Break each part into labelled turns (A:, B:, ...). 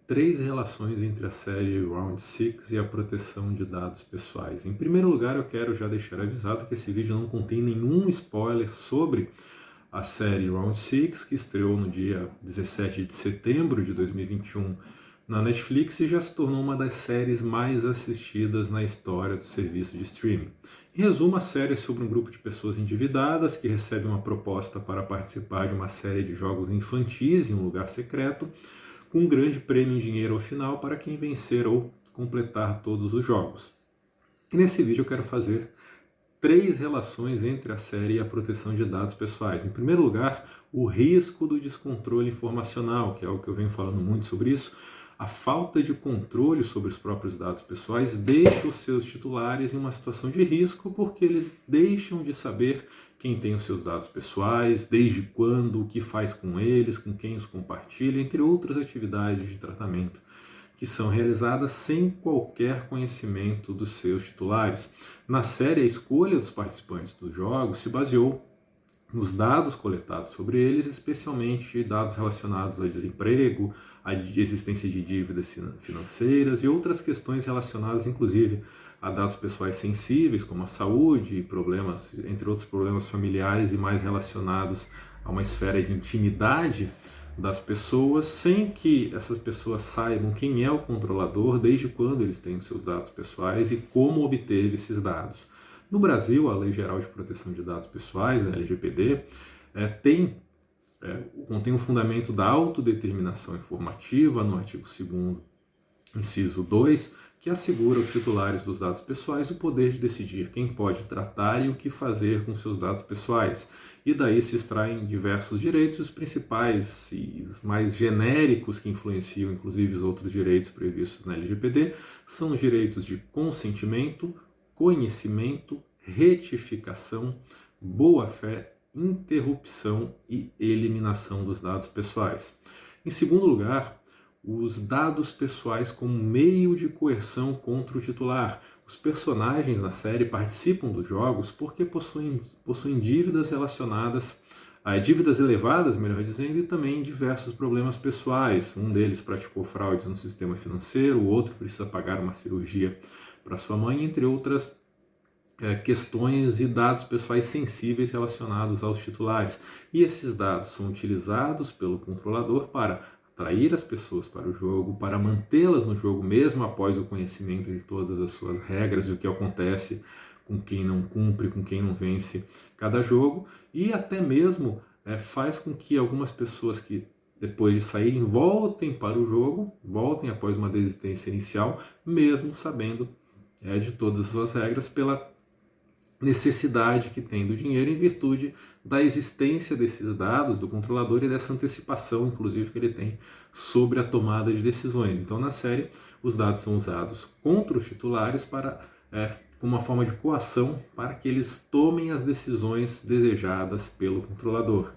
A: três relações entre a série Round 6 e a proteção de dados pessoais. Em primeiro lugar, eu quero já deixar avisado que esse vídeo não contém nenhum spoiler sobre a série Round 6, que estreou no dia 17 de setembro de 2021 na Netflix e já se tornou uma das séries mais assistidas na história do serviço de streaming. Em resumo, a série é sobre um grupo de pessoas endividadas que recebem uma proposta para participar de uma série de jogos infantis em um lugar secreto, com um grande prêmio em dinheiro ao final para quem vencer ou completar todos os jogos. E nesse vídeo eu quero fazer três relações entre a série e a proteção de dados pessoais. Em primeiro lugar, o risco do descontrole informacional, que é algo que eu venho falando muito sobre isso. A falta de controle sobre os próprios dados pessoais deixa os seus titulares em uma situação de risco porque eles deixam de saber quem tem os seus dados pessoais, desde quando, o que faz com eles, com quem os compartilha, entre outras atividades de tratamento que são realizadas sem qualquer conhecimento dos seus titulares. Na série, a escolha dos participantes dos jogos se baseou nos dados coletados sobre eles, especialmente dados relacionados a desemprego, a existência de dívidas financeiras e outras questões relacionadas, inclusive, a dados pessoais sensíveis, como a saúde, problemas, entre outros problemas familiares e mais relacionados a uma esfera de intimidade das pessoas, sem que essas pessoas saibam quem é o controlador, desde quando eles têm os seus dados pessoais e como obter esses dados. No Brasil, a Lei Geral de Proteção de Dados Pessoais, a LGPD, contém o fundamento da autodeterminação informativa no artigo 2º, inciso 2, que assegura aos titulares dos dados pessoais o poder de decidir quem pode tratar e o que fazer com seus dados pessoais. E daí se extraem diversos direitos, os principais e os mais genéricos que influenciam inclusive os outros direitos previstos na LGPD são os direitos de consentimento, conhecimento, retificação, boa-fé, interrupção e eliminação dos dados pessoais. Em segundo lugar, os dados pessoais como meio de coerção contra o titular. Os personagens na série participam dos jogos porque possuem dívidas relacionadas a dívidas elevadas, melhor dizendo, e também diversos problemas pessoais. Um deles praticou fraudes no sistema financeiro, o outro precisa pagar uma cirurgia para sua mãe, entre outras questões e dados pessoais sensíveis relacionados aos titulares. E esses dados são utilizados pelo controlador para atrair as pessoas para o jogo, para mantê-las no jogo mesmo após o conhecimento de todas as suas regras e o que acontece com quem não cumpre, com quem não vence cada jogo, e até mesmo faz com que algumas pessoas que depois de saírem voltem para o jogo, voltem após uma desistência inicial, mesmo sabendo de todas as suas regras, pela necessidade que tem do dinheiro em virtude da existência desses dados do controlador e dessa antecipação, inclusive, que ele tem sobre a tomada de decisões. Então, na série, os dados são usados contra os titulares como uma forma de coação para que eles tomem as decisões desejadas pelo controlador.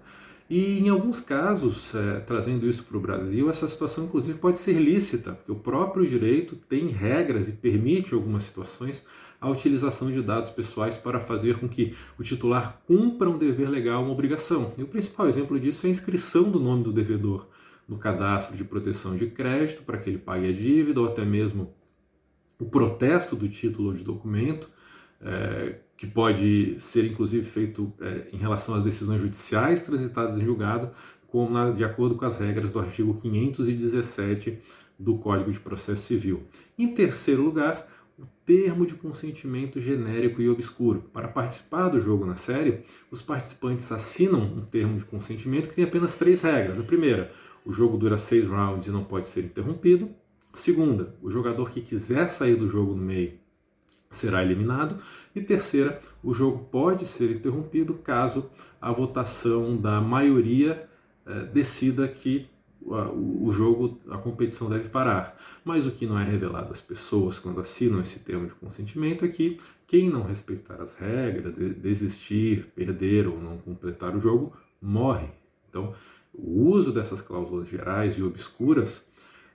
A: E em alguns casos, trazendo isso para o Brasil, essa situação inclusive pode ser lícita, porque o próprio direito tem regras e permite, em algumas situações, a utilização de dados pessoais para fazer com que o titular cumpra um dever legal, uma obrigação. E o principal exemplo disso é a inscrição do nome do devedor no cadastro de proteção de crédito para que ele pague a dívida, ou até mesmo o protesto do título ou de documento, que pode ser inclusive feito em relação às decisões judiciais transitadas em julgado, de acordo com as regras do artigo 517 do Código de Processo Civil. Em terceiro lugar, o termo de consentimento genérico e obscuro. Para participar do jogo na série, os participantes assinam um termo de consentimento que tem apenas 3 regras. A primeira, o jogo dura 6 rounds e não pode ser interrompido. Segunda, o jogador que quiser sair do jogo no meio será eliminado. E terceira, o jogo pode ser interrompido caso a votação da maioria decida que o jogo, a competição deve parar. Mas o que não é revelado às pessoas quando assinam esse termo de consentimento é que quem não respeitar as regras, desistir, perder ou não completar o jogo, morre. Então, o uso dessas cláusulas gerais e obscuras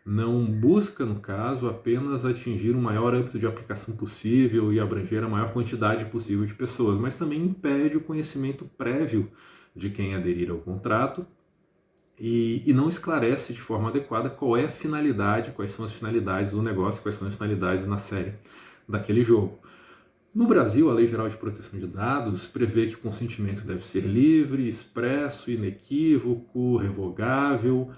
A: não busca, no caso, apenas atingir o maior âmbito de aplicação possível e abranger a maior quantidade possível de pessoas, mas também impede o conhecimento prévio de quem aderir ao contrato e não esclarece de forma adequada qual é a finalidade, quais são as finalidades do negócio, quais são as finalidades na série daquele jogo. No Brasil, a Lei Geral de Proteção de Dados prevê que o consentimento deve ser livre, expresso, inequívoco, revogável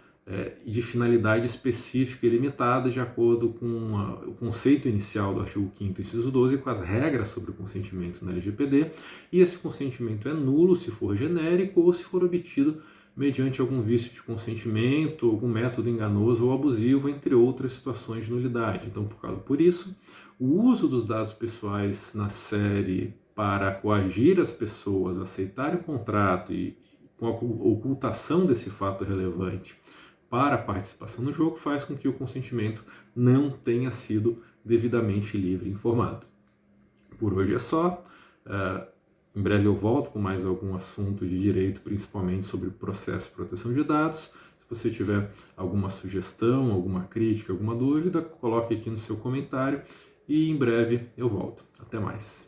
A: e de finalidade específica e limitada, de acordo com o conceito inicial do artigo 5º, inciso 12, com as regras sobre o consentimento na LGPD, e esse consentimento é nulo se for genérico ou se for obtido mediante algum vício de consentimento, algum método enganoso ou abusivo, entre outras situações de nulidade. Então, por isso, o uso dos dados pessoais na série para coagir as pessoas a aceitarem o contrato e com a ocultação desse fato relevante para a participação no jogo faz com que o consentimento não tenha sido devidamente livre e informado. Por hoje é só. Em breve eu volto com mais algum assunto de direito, principalmente sobre processo de proteção de dados. Se você tiver alguma sugestão, alguma crítica, alguma dúvida, coloque aqui no seu comentário e em breve eu volto. Até mais.